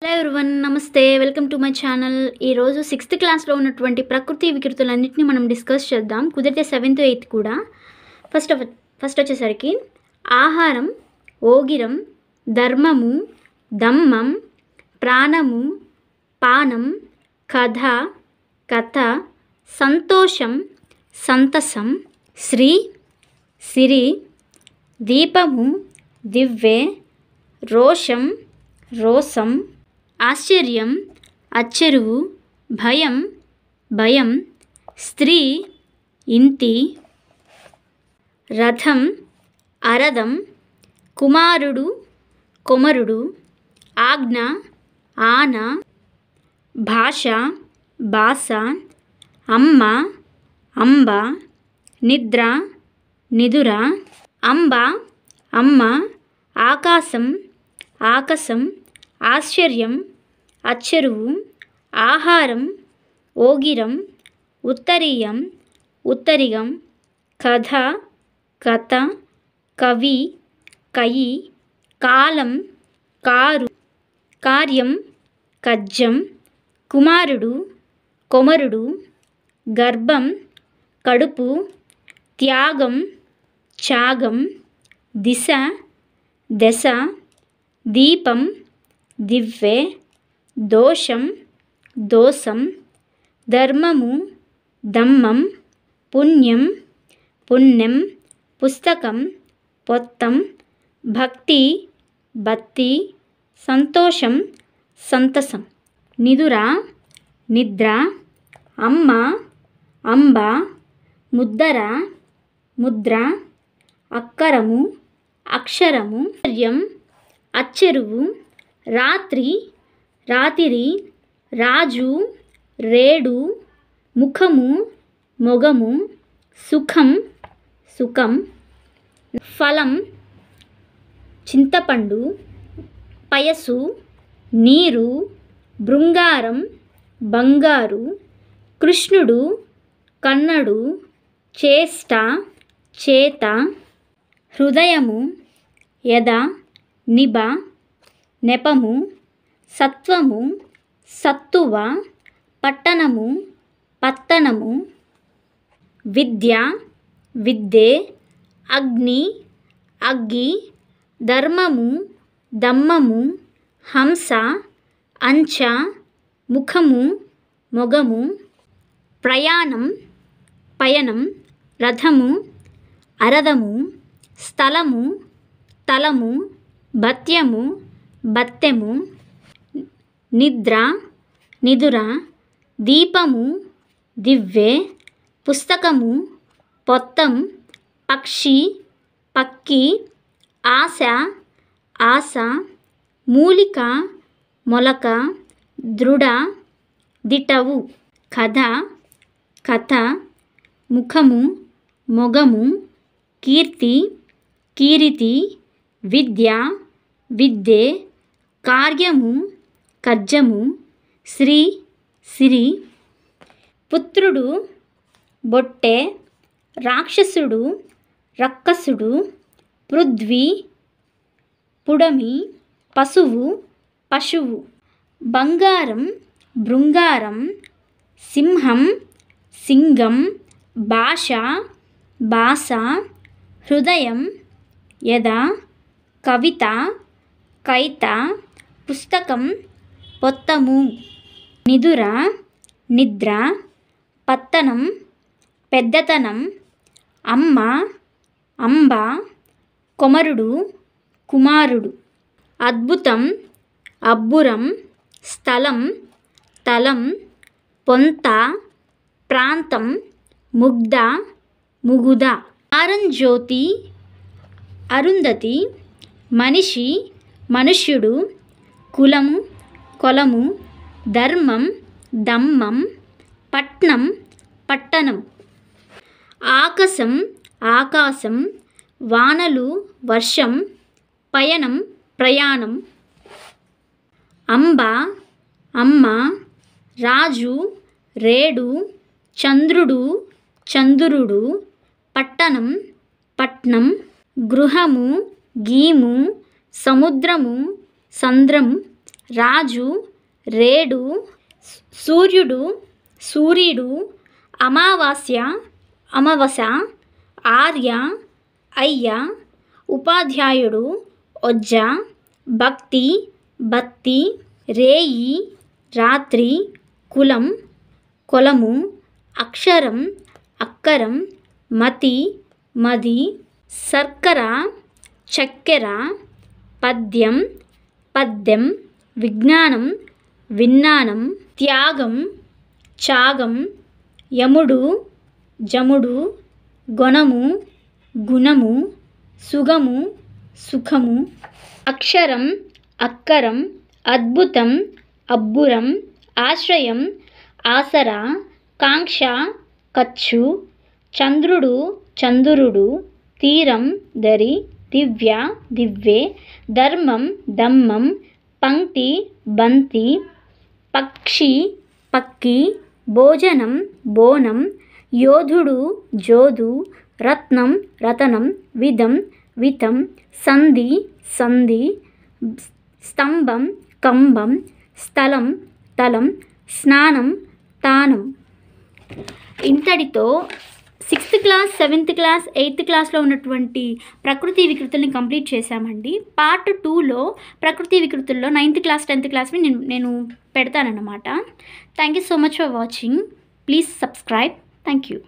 Hello everyone, నమస్తే. Welcome to my channel. ఈరోజు 6th క్లాస్లో ఉన్నటువంటి ప్రకృతి వికృతులన్నింటినీ మనం డిస్కస్ చేద్దాం. కుదిరితే 7th 8th కూడా. ఫస్ట్ వచ్చేసరికి ఆహారం, ఓగిరం, ధర్మము, దమ్మం, ప్రాణము, పానం, కథ, కథ, సంతోషం, సంతసం, శ్రీ, సిరి, దీపము, దివ్వె, రోషం, రోసం, ఆశ్చర్యం, అచ్చెరువు, భయం, భయం, స్త్రీ, ఇంతి, రథం, అరథం, కుమారుడు, కొమరుడు, ఆజ్ఞ, ఆన, భాష, బాస, అమ్మ, అంబ, నిద్ర, నిదుర, అంబ, అమ్మ, ఆకాశం, ఆకాశం, ఆశ్చర్యం, అచ్చెరువు, ఆహారం, ఓగిరం, ఉత్తరీయం, ఉత్తరిగం, కథ, కథ, కవి, కయి, కాలం, కారు, కార్యం, కజ్జం, కుమారుడు, కొమరుడు, గర్భం, కడుపు, త్యాగం, త్యాగం, దిశ, దశ, దీపం, దివ్వె, దోషం, దోసం, ధర్మము, దమ్మం, పుణ్యం, పుణ్యం, పుస్తకం, పొత్తం, భక్తి, బత్తి, సంతోషం, సంతసం, నిదుర, నిద్ర, అమ్మ, అంబ, ముద్దర, ముద్ర, అక్కరము, అక్షరము, అచ్చెరువు, రాత్రి, రాతిరి, రాజు, రేడు, ముఖము, మొగము, సుఖం, సుఖం, ఫలం, చింతపండు, పయసు, నీరు, బృంగారం, బంగారు, కృష్ణుడు, కన్నడు, చేష్ట, చేత, హృదయము, యద, నిబ, నెపము, సత్వము, సత్తువ, పట్టణము, పత్తనము, విద్య, విద్యే, అగ్ని, అగ్గి, ధర్మము, దమ్మము, హంస, అంచ, ముఖము, మొగము, ప్రయాణం, పయనం, రథము, అరథము, స్థలము, తలము, భత్యము, బత్తెము, నిద్ర, నిదుర, దీపము, దివ్వె, పుస్తకము, పొత్తం, పక్షి, పక్కి, ఆశ, ఆశ, మూలిక, మొలక, దృఢ, దిటవు, కథ, కథ, ముఖము, మొగము, కీర్తి, కీరితి, విద్య, విద్యే, కార్యము, కజ్జము, శ్రీ, సిరి, పుత్రుడు, బొట్టె, రాక్షసుడు, రక్కసుడు, పృథ్వీ, పుడమి, పశువు, పశువు, బంగారం, బృంగారం, సింహం, సింగం, భాష, బాస, హృదయం, యద, కవిత, కైత, పుస్తకం, పొత్తము, నిదుర, నిద్ర, పత్తనం, పెద్దతనం, అమ్మ, అంబ, కొమరుడు, కుమారుడు, అద్భుతం, అబ్బురం, స్థలం, తలం, పొంత, ప్రాంతం, ముగ్ధ, ముగుద, ఆరంజ్యోతి, అరుంధతి, మనిషి, మనుష్యుడు, కులము, కొలము, ధర్మం, దమ్మం, పట్నం, పట్టణం, ఆకాశం, ఆకాశం, వానలు, వర్షం, పయనం, ప్రయాణం, అంబ, అమ్మ, రాజు, రేడు, చంద్రుడు, చంద్రుడు, పట్టణం, పట్నం, గృహము, గీము, సముద్రము, సంద్రం, రాజు, రేడు, సూర్యుడు, సూర్యుడు, అమావాస్య, అమావాస, ఆర్య, అయ్య, ఉపాధ్యాయుడు, ఒజ్జ, భక్తి, బత్తి, రేయి, రాత్రి, కులం, కొలము, అక్షరం, అక్కరం, మతి, మది, శర్కర, చక్కెర, పద్యం, పద్యం, విజ్ఞానం, విజ్ఞానం, త్యాగం, త్యాగం, యముడు, జముడు, గుణము, గుణము, సుగము, సుఖము, అక్షరం, అక్కరం, అద్భుతం, అబ్బురం, ఆశ్రయం, ఆసరా, కాంక్ష, కచ్చు, చంద్రుడు, చంద్రుడు, తీరం, దరి, దివ్య, దివ్వె, ధర్మం, దమ్మం, పంక్తి, బంతి, పక్షి, పక్కి, భోజనం, బోనం, యోధుడు, జోదు, రత్నం, రతనం, విధం, వితం, సంధి, సంధి, స్తంభం, కంబం, స్థలం, తలం, స్నానం, తానం. ఇంతటితో 6th class, 7th class, 8th క్లాస్లో ఉన్నటువంటి ప్రకృతి వికృతుల్ని కంప్లీట్ చేశామండి. పార్ట్ 2లో ప్రకృతి వికృతుల్లో 9th క్లాస్, 10th క్లాస్ని నేను పెడతానన్నమాట. Thank you so much for watching. Please subscribe. Thank you.